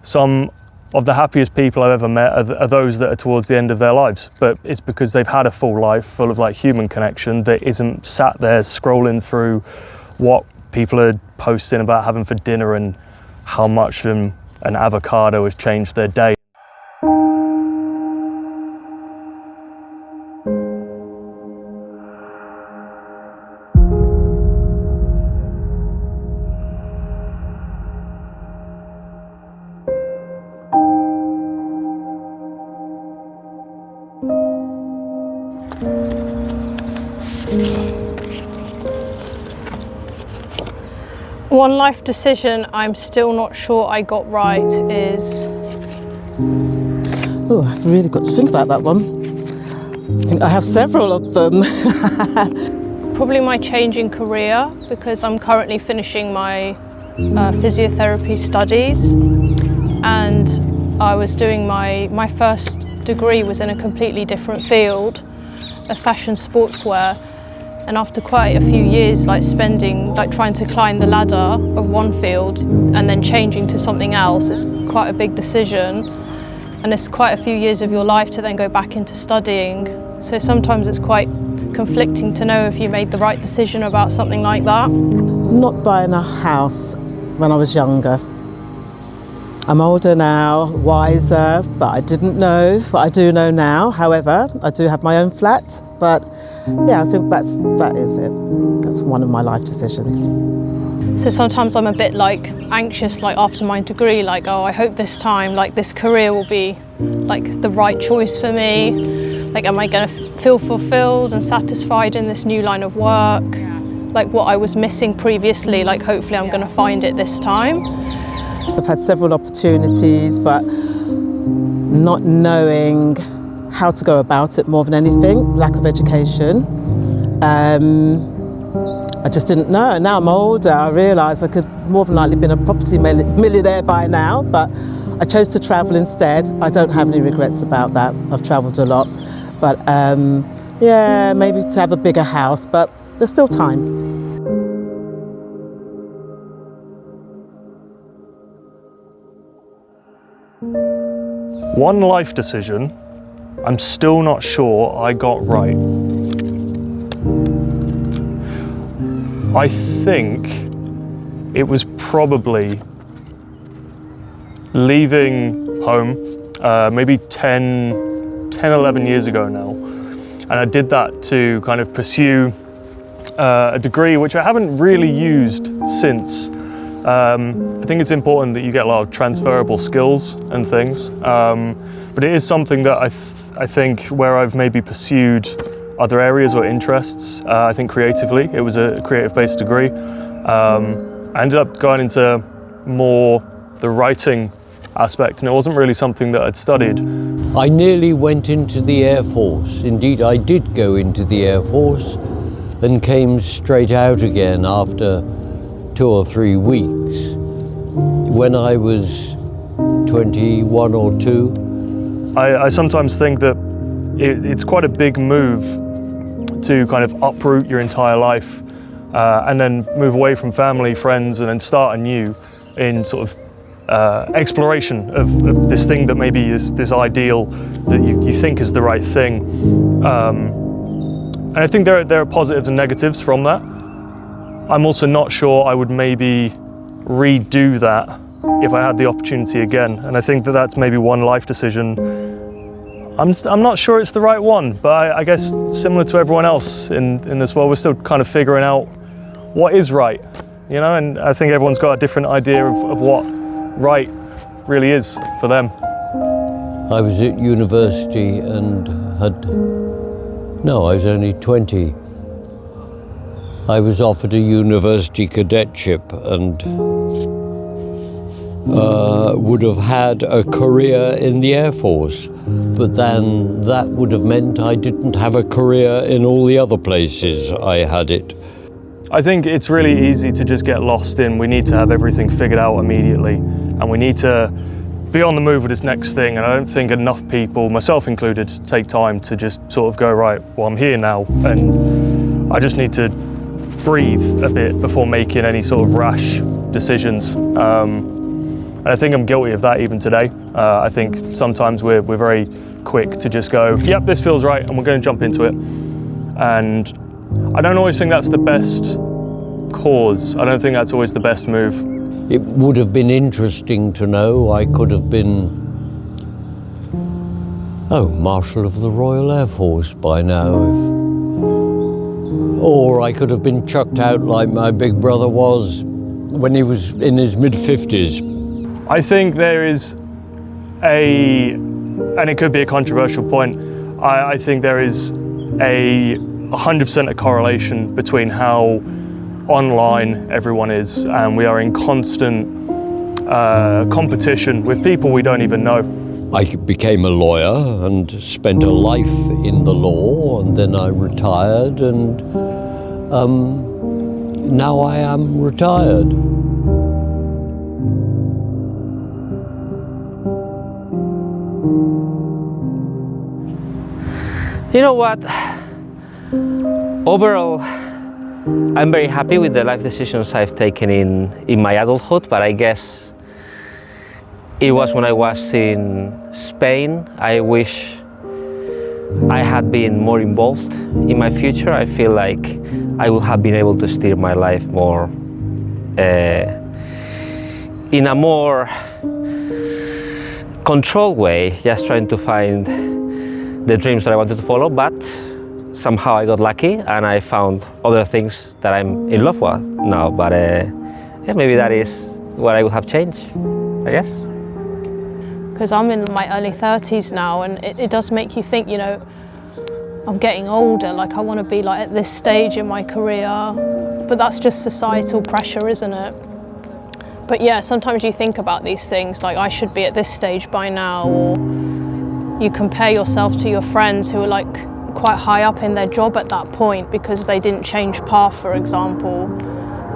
some of the happiest people I've ever met are those that are towards the end of their lives, but it's because they've had a full life full of like human connection that isn't sat there scrolling through what people are posting about having for dinner and how much an avocado has changed their day. One life decision I'm still not sure I got right is... Oh, I've really got to think about that one. I think I have several of them. Probably my changing career, because I'm currently finishing my physiotherapy studies, and I was doing my first degree was in a completely different field, of fashion sportswear. And after quite a few years trying to climb the ladder of one field and then changing to something else, it's quite a big decision. And it's quite a few years of your life to then go back into studying. So sometimes it's quite conflicting to know if you made the right decision about something like that. Not buying a house when I was younger. I'm older now, wiser, but I didn't know what I do know now. However, I do have my own flat, but yeah, I think that is it. That's one of my life decisions. So sometimes I'm a bit anxious after my degree, oh, I hope this time this career will be the right choice for me. Am I going to feel fulfilled and satisfied in this new line of work? What I was missing previously, hopefully I'm going to find it this time. I've had several opportunities, but not knowing how to go about it more than anything, lack of education. I just didn't know. Now I'm older, I realise I could more than likely been a property millionaire by now, but I chose to travel instead. I don't have any regrets about that. I've travelled a lot, but yeah, maybe to have a bigger house, but there's still time. One life decision I'm still not sure I got right. I think it was probably leaving home maybe 11 years ago now. And I did that to kind of pursue a degree which I haven't really used since. I think it's important that you get a lot of transferable skills and things, but it is something that I think where I've maybe pursued other areas or interests. I think creatively, it was a creative-based degree. I ended up going into more the writing aspect, and it wasn't really something that I'd studied. I nearly went into the Air Force. Indeed, I did go into the Air Force and came straight out again after 2 or 3 weeks. When I was 21 or 2. I sometimes think that it's quite a big move to kind of uproot your entire life and then move away from family, friends, and then start anew in sort of exploration of this thing that maybe is this ideal that you think is the right thing. And I think there are positives and negatives from that. I'm also not sure I would maybe redo that if I had the opportunity again. And I think that that's maybe one life decision. I'm not sure it's the right one, but I guess similar to everyone else in this world, we're still kind of figuring out what is right, you know? And I think everyone's got a different idea of what right really is for them. I was at university and I was only 20. I was offered a university cadetship and would have had a career in the Air Force, but then that would have meant I didn't have a career in all the other places I had it. I think it's really easy to just get lost in we need to have everything figured out immediately, and we need to be on the move with this next thing, and I don't think enough people, myself included, take time to just sort of go, right, well, I'm here now and I just need to breathe a bit before making any sort of rash decisions. And I think I'm guilty of that even today. I think sometimes we're very quick to just go, yep, this feels right, and we're going to jump into it. And I don't always think that's the best cause. I don't think that's always the best move. It would have been interesting to know. I could have been, Marshal of the Royal Air Force by now. Or I could have been chucked out like my big brother was when he was in his mid-50s. I think there is and it could be a controversial point, I think there is 100% a correlation between how online everyone is, and we are in constant competition with people we don't even know. I became a lawyer and spent a life in the law, and then I retired, and now I am retired. You know what? Overall, I'm very happy with the life decisions I've taken in my adulthood, but I guess it was when I was in Spain. I wish I had been more involved in my future. I feel like I would have been able to steer my life more in a more controlled way, just trying to find the dreams that I wanted to follow, but somehow I got lucky and I found other things that I'm in love with now. But yeah, maybe that is what I would have changed, I guess. Because I'm in my early 30s now, and it does make you think, you know, I'm getting older, like I want to be like at this stage in my career, but that's just societal pressure, isn't it? But yeah, sometimes you think about these things, like I should be at this stage by now, or you compare yourself to your friends who are like quite high up in their job at that point because they didn't change path, for example.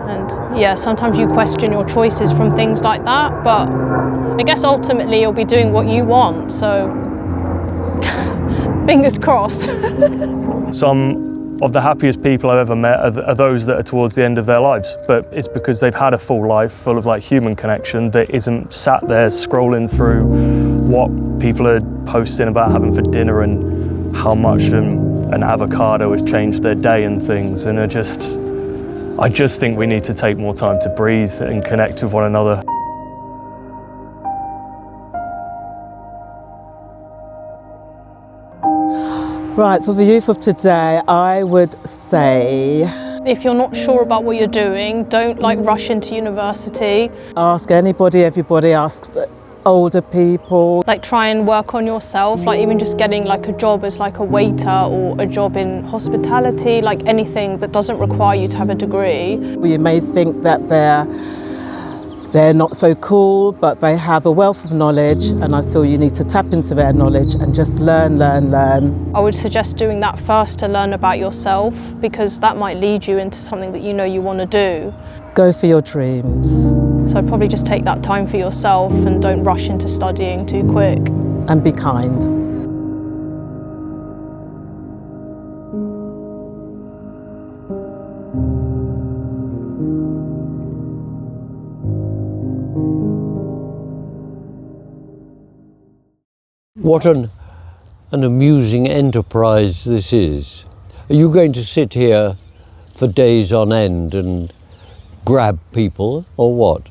And yeah, sometimes you question your choices from things like that, but I guess ultimately you'll be doing what you want, so fingers crossed. Some of the happiest people I've ever met are those that are towards the end of their lives, but it's because they've had a full life full of like human connection that isn't sat there scrolling through what people are posting about having for dinner and how much an avocado has changed their day and things. And I just think we need to take more time to breathe and connect with one another. Right, for the youth of today, I would say If you're not sure about what you're doing, don't like rush into university. ask anybody, everybody, ask older people. Like try and work on yourself, like even just getting like a job as like a waiter or a job in hospitality, like anything that doesn't require you to have a degree. You may think that they're not so cool, but they have a wealth of knowledge, and I feel you need to tap into their knowledge and just learn. I would suggest doing that first to learn about yourself, because that might lead you into something that you know you want to do. Go for your dreams. So I'd probably just take that time for yourself and don't rush into studying too quick. And be kind. What an amusing enterprise this is. Are you going to sit here for days on end and grab people, or what?